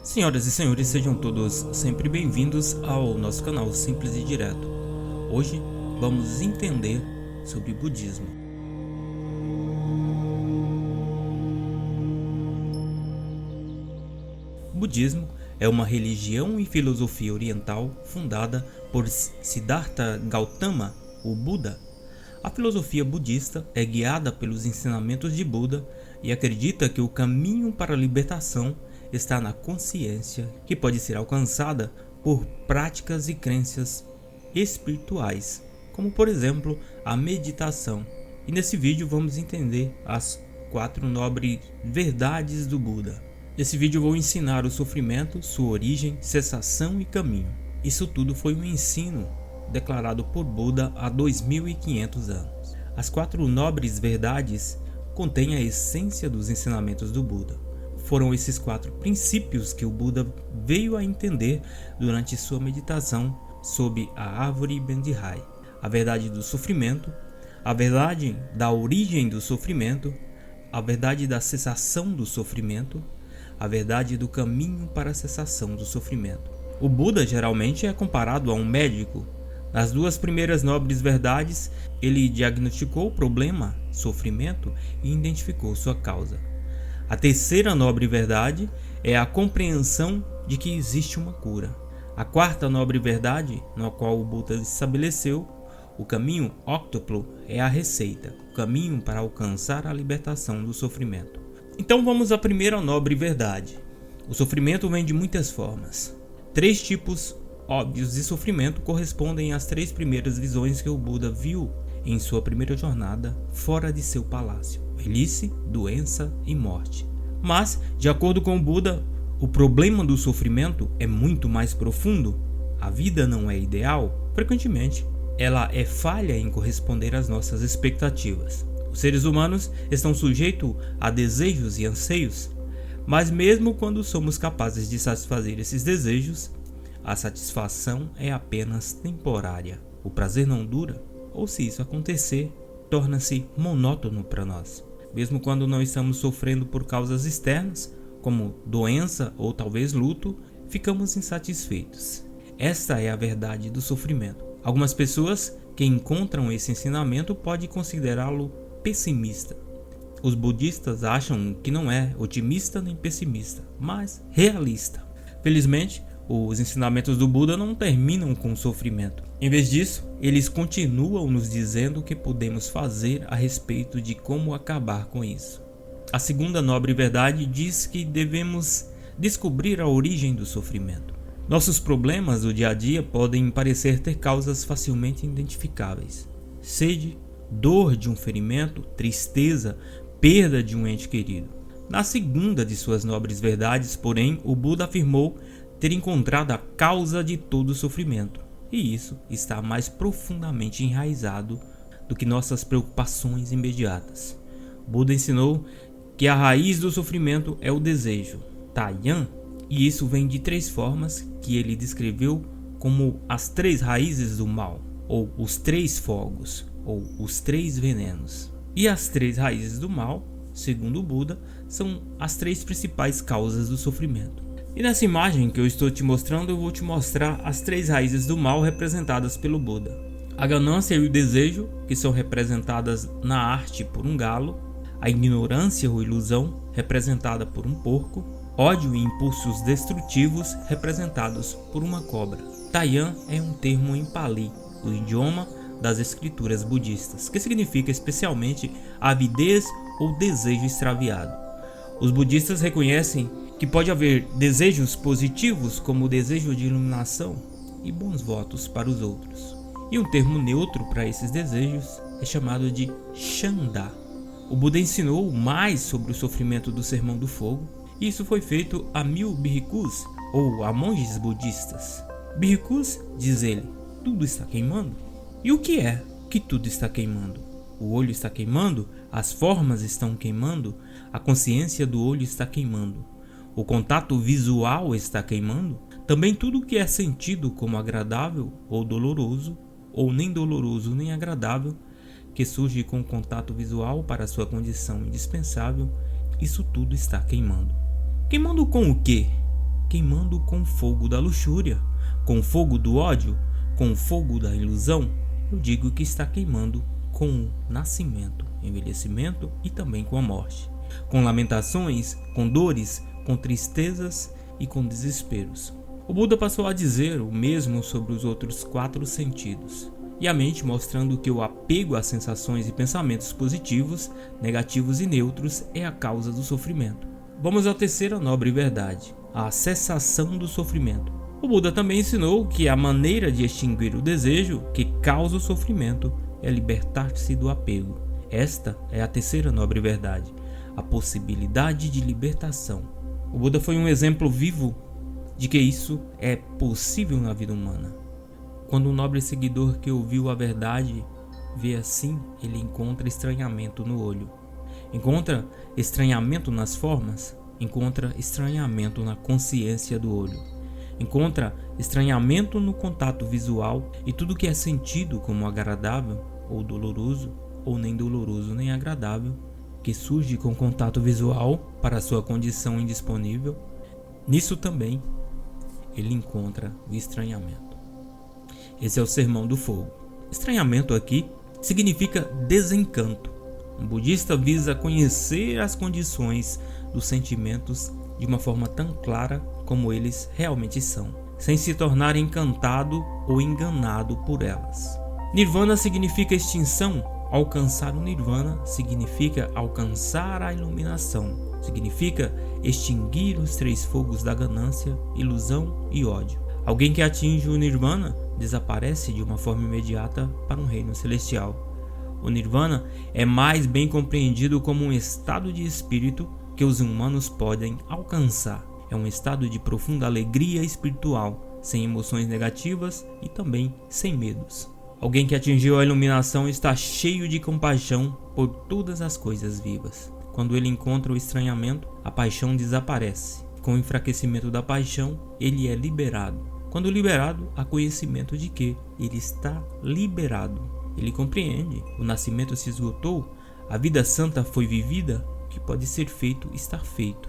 Senhoras e senhores, sejam todos sempre bem-vindos ao nosso canal Simples e Direto. Hoje vamos entender sobre budismo. O budismo é uma religião e filosofia oriental fundada por Siddhartha Gautama, o Buda. A filosofia budista é guiada pelos ensinamentos de Buda e acredita que o caminho para a libertação está na consciência, que pode ser alcançada por práticas e crenças espirituais, como por exemplo a meditação. E nesse vídeo vamos entender as 4 nobres verdades do Buda. Nesse vídeo eu vou ensinar o sofrimento, sua origem, cessação e caminho. Isso tudo foi um ensino declarado por Buda há 2500 anos. As 4 nobres verdades contêm a essência dos ensinamentos do Buda. Foram esses 4 princípios que o Buda veio a entender durante sua meditação sob a árvore Bendihai. A verdade do sofrimento, a verdade da origem do sofrimento, a verdade da cessação do sofrimento, a verdade do caminho para a cessação do sofrimento. O Buda geralmente é comparado a um médico. Nas 2 primeiras nobres verdades, ele diagnosticou o problema, sofrimento, e identificou sua causa. A terceira nobre verdade é a compreensão de que existe uma cura. A 4ª nobre verdade, na qual o Buda estabeleceu, o caminho óctuplo, é a receita, o caminho para alcançar a libertação do sofrimento. Então vamos à primeira nobre verdade. O sofrimento vem de muitas formas. 3 tipos óbvios de sofrimento correspondem às 3 primeiras visões que o Buda viu em sua primeira jornada fora de seu palácio: velhice, doença e morte. Mas, de acordo com o Buda, o problema do sofrimento é muito mais profundo. A vida não é ideal. Frequentemente, ela é falha em corresponder às nossas expectativas. Os seres humanos estão sujeitos a desejos e anseios, mas mesmo quando somos capazes de satisfazer esses desejos, a satisfação é apenas temporária. O prazer não dura, ou se isso acontecer, torna-se monótono para nós. Mesmo quando não estamos sofrendo por causas externas, como doença ou talvez luto, ficamos insatisfeitos. Esta é a verdade do sofrimento. Algumas pessoas que encontram esse ensinamento podem considerá-lo pessimista. Os budistas acham que não é otimista nem pessimista, mas realista. Felizmente, os ensinamentos do Buda não terminam com o sofrimento. Em vez disso, eles continuam nos dizendo o que podemos fazer a respeito de como acabar com isso. A 2ª nobre verdade diz que devemos descobrir a origem do sofrimento. Nossos problemas do dia a dia podem parecer ter causas facilmente identificáveis: sede, dor de um ferimento, tristeza, perda de um ente querido. Na 2ª de suas nobres verdades, porém, o Buda afirmou ter encontrado a causa de todo o sofrimento, e isso está mais profundamente enraizado do que nossas preocupações imediatas. Buda ensinou que a raiz do sofrimento é o desejo, Taiyang, e isso vem de 3 formas que ele descreveu como as 3 raízes do mal, ou os 3 fogos, ou os 3 venenos. E as 3 raízes do mal, segundo o Buda, são as 3 principais causas do sofrimento. E nessa imagem que eu estou te mostrando, eu vou te mostrar as 3 raízes do mal representadas pelo Buda. A ganância e o desejo, que são representadas na arte por um galo. A ignorância ou ilusão, representada por um porco. Ódio e impulsos destrutivos, representados por uma cobra. Taiyang é um termo em Pali, o idioma das escrituras budistas, que significa especialmente avidez ou desejo extraviado. Os budistas reconhecem que pode haver desejos positivos, como o desejo de iluminação e bons votos para os outros. E um termo neutro para esses desejos é chamado de Chanda. O Buda ensinou mais sobre o sofrimento do Sermão do Fogo, e isso foi feito a 1000 bhikkhus, ou a monges budistas. Bhikkhus, diz ele, tudo está queimando. E o que é que tudo está queimando? O olho está queimando, as formas estão queimando, a consciência do olho está queimando. O contato visual está queimando, também tudo que é sentido como agradável ou doloroso, ou nem doloroso nem agradável, que surge com o contato visual para sua condição indispensável, isso tudo está queimando. Queimando com o quê? queimando com o fogo da luxúria, com o fogo do ódio, com o fogo da ilusão, eu digo que está queimando com o nascimento, envelhecimento e também com a morte, com lamentações, com dores, com tristezas e com desesperos. O Buda passou a dizer o mesmo sobre os outros 4 sentidos, e a mente mostrando que o apego a sensações e pensamentos positivos, negativos e neutros é a causa do sofrimento. Vamos à terceira nobre verdade, a cessação do sofrimento. O Buda também ensinou que a maneira de extinguir o desejo que causa o sofrimento é libertar-se do apego. Esta é a terceira nobre verdade, a possibilidade de libertação. O Buda foi um exemplo vivo de que isso é possível na vida humana. Quando um nobre seguidor que ouviu a verdade vê assim, ele encontra estranhamento no olho. Encontra estranhamento nas formas, encontra estranhamento na consciência do olho. Encontra estranhamento no contato visual e tudo que é sentido como agradável ou doloroso, ou nem doloroso nem agradável, que surge com contato visual para sua condição indisponível, nisso também ele encontra o estranhamento. Esse é o sermão do fogo. Estranhamento aqui significa desencanto. Um budista visa conhecer as condições dos sentimentos de uma forma tão clara como eles realmente são, sem se tornar encantado ou enganado por elas. Nirvana significa extinção. Alcançar o Nirvana significa alcançar a iluminação. Significa extinguir os 3 fogos da ganância, ilusão e ódio. Alguém que atinge o Nirvana desaparece de uma forma imediata para um reino celestial. O Nirvana é mais bem compreendido como um estado de espírito que os humanos podem alcançar. É um estado de profunda alegria espiritual, sem emoções negativas e também sem medos. Alguém que atingiu a iluminação está cheio de compaixão por todas as coisas vivas. Quando ele encontra o estranhamento, a paixão desaparece. Com o enfraquecimento da paixão, ele é liberado. Quando liberado, há conhecimento de que ele está liberado. Ele compreende, o nascimento se esgotou, a vida santa foi vivida, o que pode ser feito está feito.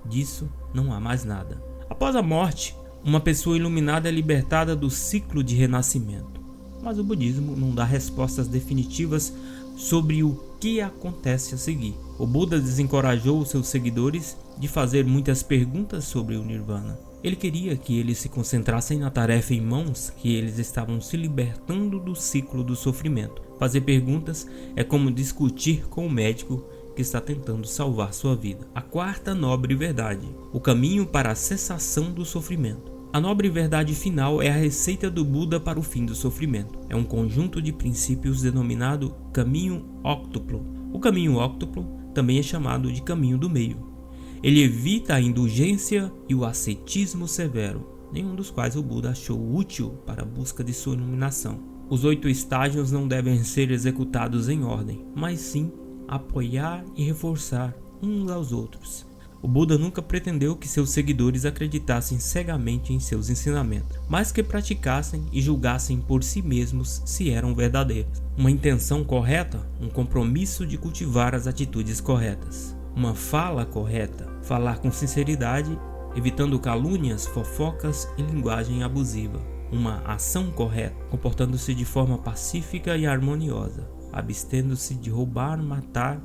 Disso não há mais nada. Após a morte, uma pessoa iluminada é libertada do ciclo de renascimento. Mas o budismo não dá respostas definitivas sobre o que acontece a seguir. O Buda desencorajou os seus seguidores de fazer muitas perguntas sobre o Nirvana. Ele queria que eles se concentrassem na tarefa em mãos, que eles estavam se libertando do ciclo do sofrimento. Fazer perguntas é como discutir com o médico que está tentando salvar sua vida. A quarta nobre verdade, o caminho para a cessação do sofrimento. A nobre verdade final é a receita do Buda para o fim do sofrimento. É um conjunto de princípios denominado caminho óctuplo. O caminho óctuplo também é chamado de caminho do meio. Ele evita a indulgência e o ascetismo severo, nenhum dos quais o Buda achou útil para a busca de sua iluminação. Os 8 estágios não devem ser executados em ordem, mas sim apoiar e reforçar uns aos outros. O Buda nunca pretendeu que seus seguidores acreditassem cegamente em seus ensinamentos, mas que praticassem e julgassem por si mesmos se eram verdadeiros. Uma intenção correta, um compromisso de cultivar as atitudes corretas. Uma fala correta, falar com sinceridade, evitando calúnias, fofocas e linguagem abusiva. Uma ação correta, comportando-se de forma pacífica e harmoniosa, abstendo-se de roubar, matar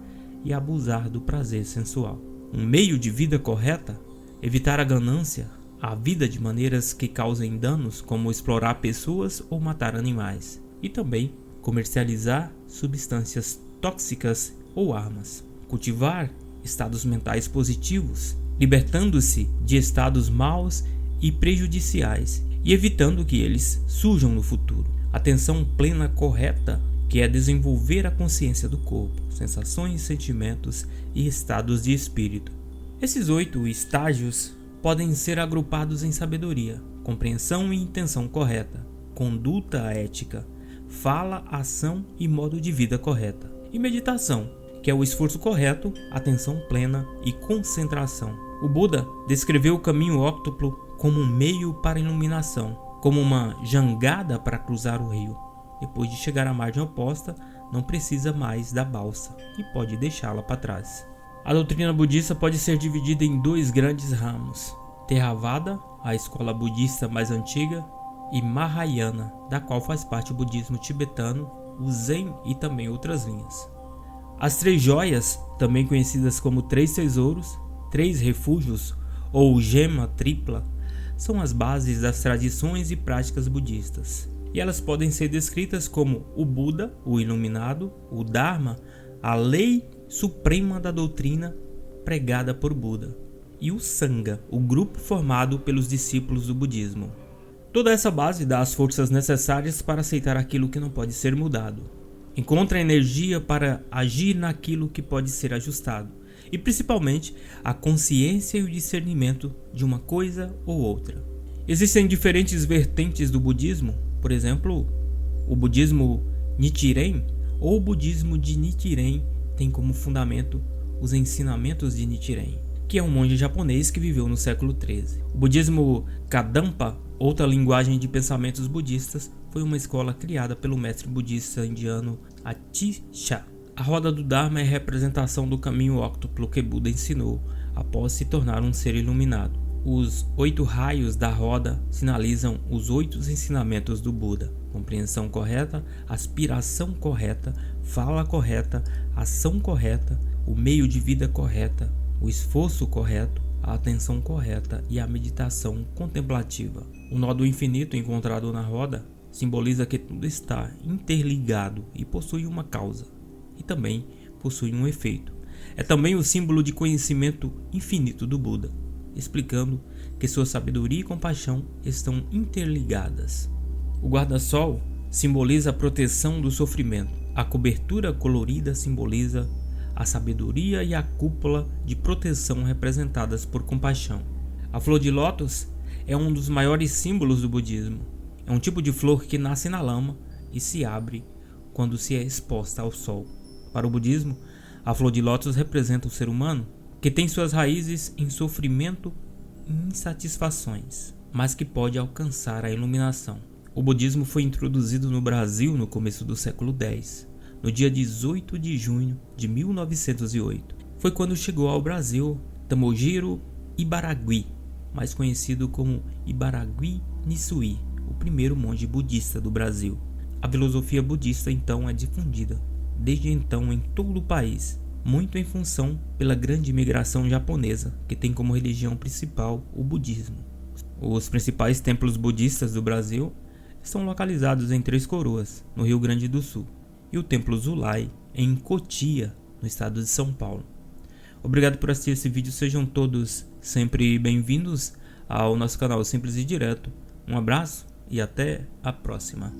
e abusar do prazer sensual. Um meio de vida correta, evitar a ganância, a vida de maneiras que causem danos, como explorar pessoas ou matar animais, e também comercializar substâncias tóxicas ou armas. Cultivar estados mentais positivos, libertando-se de estados maus e prejudiciais e evitando que eles surjam no futuro. Atenção plena correta, que é desenvolver a consciência do corpo, sensações, sentimentos e estados de espírito. Esses 8 estágios podem ser agrupados em sabedoria, compreensão e intenção correta, conduta ética, fala, ação e modo de vida correta, e meditação, que é o esforço correto, atenção plena e concentração. O Buda descreveu o caminho óctuplo como um meio para a iluminação, como uma jangada para cruzar o rio. Depois de chegar à margem oposta, não precisa mais da balsa e pode deixá-la para trás. A doutrina budista pode ser dividida em 2 grandes ramos: Theravada, a escola budista mais antiga, e Mahayana, da qual faz parte o budismo tibetano, o Zen e também outras linhas. As três joias, também conhecidas como três tesouros, três refúgios ou gema tripla, são as bases das tradições e práticas budistas. E elas podem ser descritas como o Buda, o iluminado, o Dharma, a lei suprema da doutrina pregada por Buda, e o Sangha, o grupo formado pelos discípulos do budismo. Toda essa base dá as forças necessárias para aceitar aquilo que não pode ser mudado. Encontra energia para agir naquilo que pode ser ajustado, e principalmente a consciência e o discernimento de uma coisa ou outra. Existem diferentes vertentes do budismo, por exemplo, o budismo Nichiren ou o budismo de Nichiren tem como fundamento os ensinamentos de Nichiren, que é um monge japonês que viveu no século XIII. O budismo Kadampa, outra linguagem de pensamentos budistas, foi uma escola criada pelo mestre budista indiano Atisha. A roda do Dharma é a representação do caminho óctuplo que Buda ensinou após se tornar um ser iluminado. Os 8 raios da roda sinalizam os 8 ensinamentos do Buda: compreensão correta, aspiração correta, fala correta, ação correta, o meio de vida correta, o esforço correto, a atenção correta e a meditação contemplativa. O nó do infinito encontrado na roda simboliza que tudo está interligado e possui uma causa, e também possui um efeito. É também o símbolo de conhecimento infinito do Buda, explicando que sua sabedoria e compaixão estão interligadas. O guarda-sol simboliza a proteção do sofrimento. A cobertura colorida simboliza a sabedoria e a cúpula de proteção representadas por compaixão. A flor de lótus é um dos maiores símbolos do budismo. É um tipo de flor que nasce na lama e se abre quando se é exposta ao sol. Para o budismo, a flor de lótus representa o ser humano, que tem suas raízes em sofrimento e insatisfações, mas que pode alcançar a iluminação. O budismo foi introduzido no Brasil no começo do século X, no dia 18 de junho de 1908. Foi quando chegou ao Brasil Tamojiro Ibaragui, mais conhecido como Ibaragui Nisui, o primeiro monge budista do Brasil. A filosofia budista então é difundida desde então em todo o país, muito em função pela grande imigração japonesa, que tem como religião principal o budismo. Os principais templos budistas do Brasil estão localizados em Três Coroas, no Rio Grande do Sul, e o Templo Zulai em Cotia, no estado de São Paulo. Obrigado por assistir esse vídeo, sejam todos sempre bem-vindos ao nosso canal Simples e Direto. Um abraço e até a próxima.